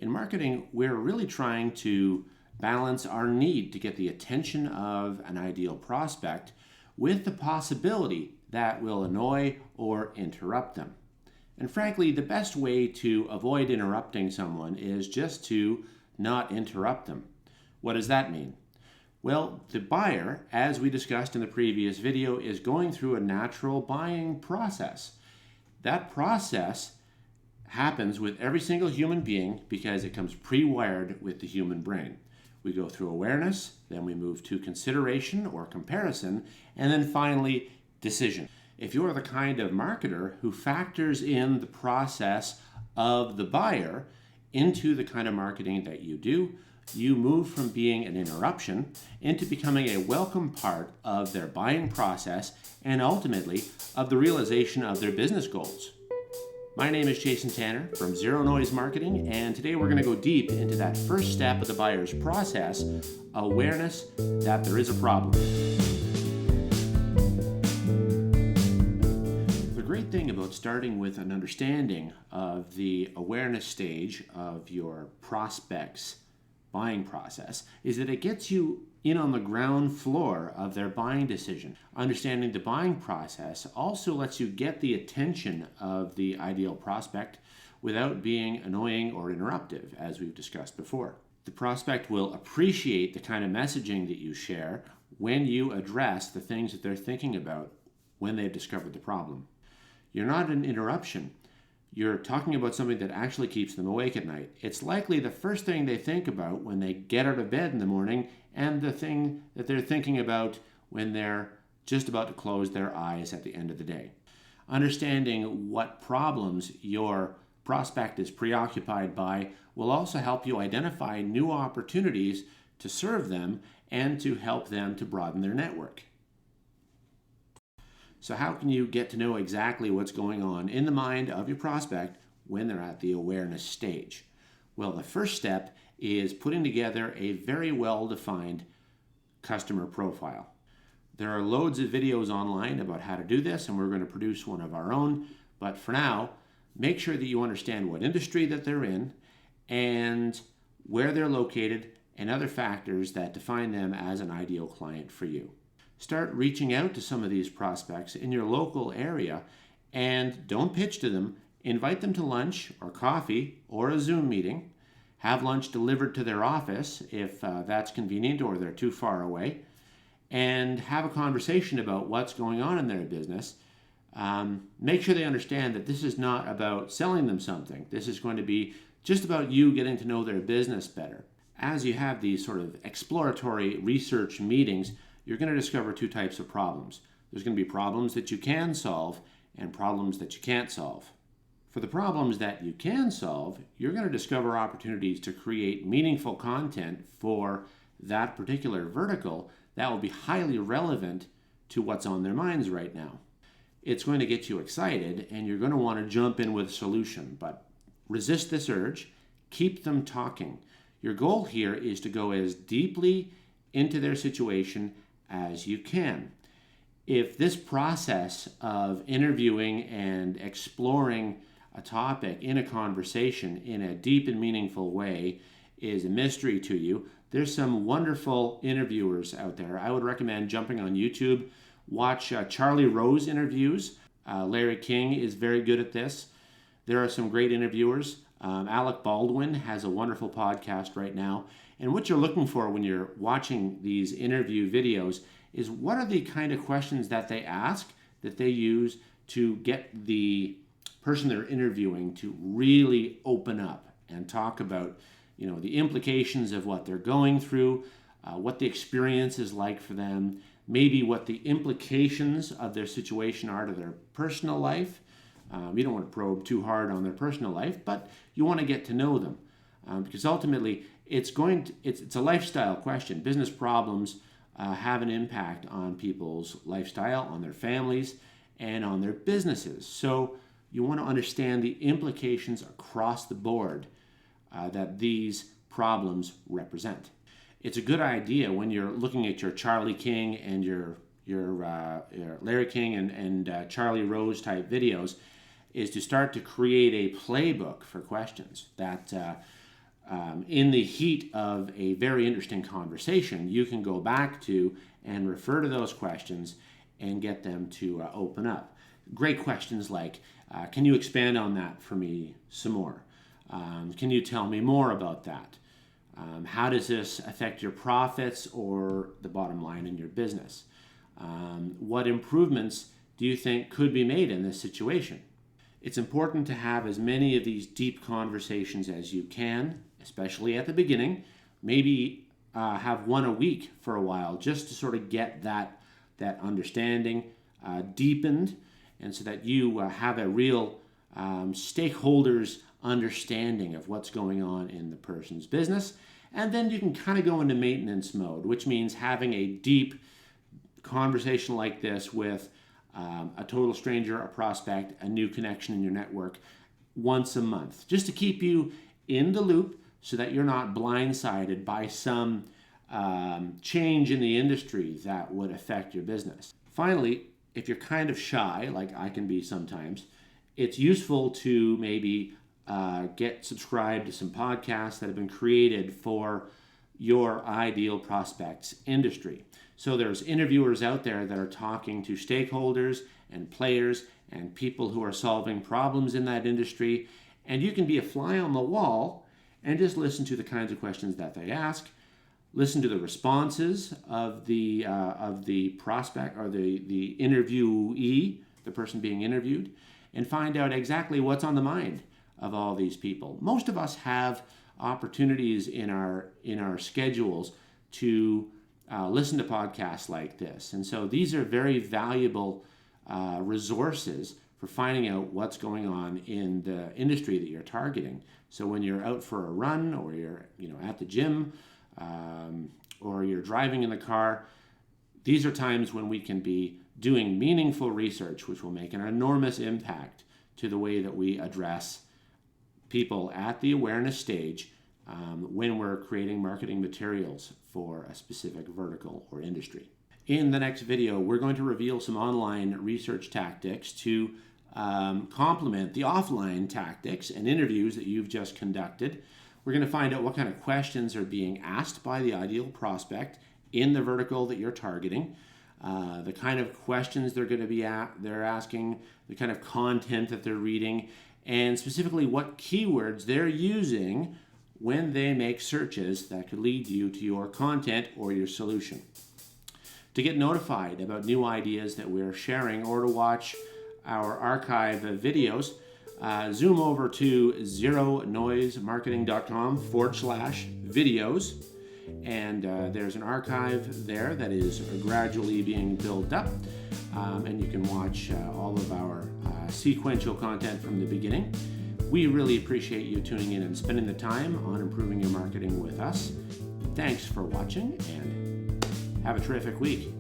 In marketing, we're really trying to balance our need to get the attention of an ideal prospect with the possibility that will annoy or interrupt them. And frankly, the best way to avoid interrupting someone is just to not interrupt them. What does that mean? Well, the buyer, as we discussed in the previous video, is going through a natural buying process. That process happens with every single human being because it comes pre-wired with the human brain. We go through awareness, then we move to consideration or comparison, and then finally decision. If you're the kind of marketer who factors in the process of the buyer into the kind of marketing that you do, you move from being an interruption into becoming a welcome part of their buying process and ultimately of the realization of their business goals. My name is Jaeson Tanner from Zero Noise Marketing, and today we're going to go deep into that first step of the buyer's process, awareness that there is a problem. The great thing about starting with an understanding of the awareness stage of your prospect's buying process is that it gets you in on the ground floor of their buying decision. Understanding the buying process also lets you get the attention of the ideal prospect without being annoying or interruptive, as we've discussed before. The prospect will appreciate the kind of messaging that you share when you address the things that they're thinking about when they've discovered the problem. You're not an interruption. You're talking about something that actually keeps them awake at night. It's likely the first thing they think about when they get out of bed in the morning and the thing that they're thinking about when they're just about to close their eyes at the end of the day. Understanding what problems your prospect is preoccupied by will also help you identify new opportunities to serve them and to help them to broaden their network. So how can you get to know exactly what's going on in the mind of your prospect when they're at the awareness stage? Well, the first step is putting together a very well-defined customer profile. There are loads of videos online about how to do this, and we're going to produce one of our own. But for now, make sure that you understand what industry that they're in and where they're located and other factors that define them as an ideal client for you. Start reaching out to some of these prospects in your local area and don't pitch to them. Invite them to lunch or coffee or a Zoom meeting. Have lunch delivered to their office if that's convenient or they're too far away. And have a conversation about what's going on in their business. Make sure they understand that this is not about selling them something. This is going to be just about you getting to know their business better. As you have these sort of exploratory research meetings, you're going to discover two types of problems. There's going to be problems that you can solve and problems that you can't solve. For the problems that you can solve, you're going to discover opportunities to create meaningful content for that particular vertical that will be highly relevant to what's on their minds right now. It's going to get you excited and you're going to want to jump in with a solution, but resist this urge, keep them talking. Your goal here is to go as deeply into their situation as you can. If this process of interviewing and exploring a topic in a conversation in a deep and meaningful way is a mystery to you, there's some wonderful interviewers out there. I would recommend jumping on YouTube, watch Charlie Rose interviews. Larry King is very good at this. There are some great interviewers. Alec Baldwin has a wonderful podcast right now. And what you're looking for when you're watching these interview videos is what are the kind of questions that they ask that they use to get the person they're interviewing to really open up and talk about, the implications of what they're going through, what the experience is like for them, maybe what the implications of their situation are to their personal life. You don't want to probe too hard on their personal life, but you want to get to know them because ultimately it's a lifestyle question. Business problems have an impact on people's lifestyle, on their families, and on their businesses. So you want to understand the implications across the board that these problems represent. It's a good idea when you're looking at your Charlie King and your Larry King and Charlie Rose type videos is to start to create a playbook for questions that in the heat of a very interesting conversation, you can go back to and refer to those questions and get them to open up. Great questions like, can you expand on that for me some more? Can you tell me more about that? How does this affect your profits or the bottom line in your business? What improvements do you think could be made in this situation? It's important to have as many of these deep conversations as you can, especially at the beginning. Maybe have one a week for a while just to sort of get that understanding deepened, and so that you have a real stakeholders understanding of what's going on in the person's business. And then you can kind of go into maintenance mode, which means having a deep conversation like this with a total stranger, a prospect, a new connection in your network once a month, just to keep you in the loop so that you're not blindsided by some change in the industry that would affect your business. Finally, if you're kind of shy, like I can be sometimes, it's useful to maybe get subscribed to some podcasts that have been created for your ideal prospects industry. So there's interviewers out there that are talking to stakeholders and players and people who are solving problems in that industry, and you can be a fly on the wall and just listen to the kinds of questions that they ask, listen to the responses of the prospect or the interviewee, the person being interviewed, and find out exactly what's on the mind of all these people. Most of us have opportunities in our schedules to listen to podcasts like this. And so these are very valuable resources for finding out what's going on in the industry that you're targeting. So when you're out for a run, or you're at the gym, or you're driving in the car, these are times when we can be doing meaningful research, which will make an enormous impact to the way that we address people at the awareness stage when we're creating marketing materials for a specific vertical or industry. In the next video, we're going to reveal some online research tactics to complement the offline tactics and interviews that you've just conducted. We're going to find out what kind of questions are being asked by the ideal prospect in the vertical that you're targeting, the kind of questions they're going to be they're asking, the kind of content that they're reading, and specifically what keywords they're using when they make searches that could lead you to your content or your solution. To get notified about new ideas that we're sharing, or to watch our archive of videos, zoom over to zeronoisemarketing.com/videos, and there's an archive there that is gradually being built up, and you can watch all of our sequential content from the beginning. We really appreciate you tuning in and spending the time on improving your marketing with us. Thanks for watching, and have a terrific week.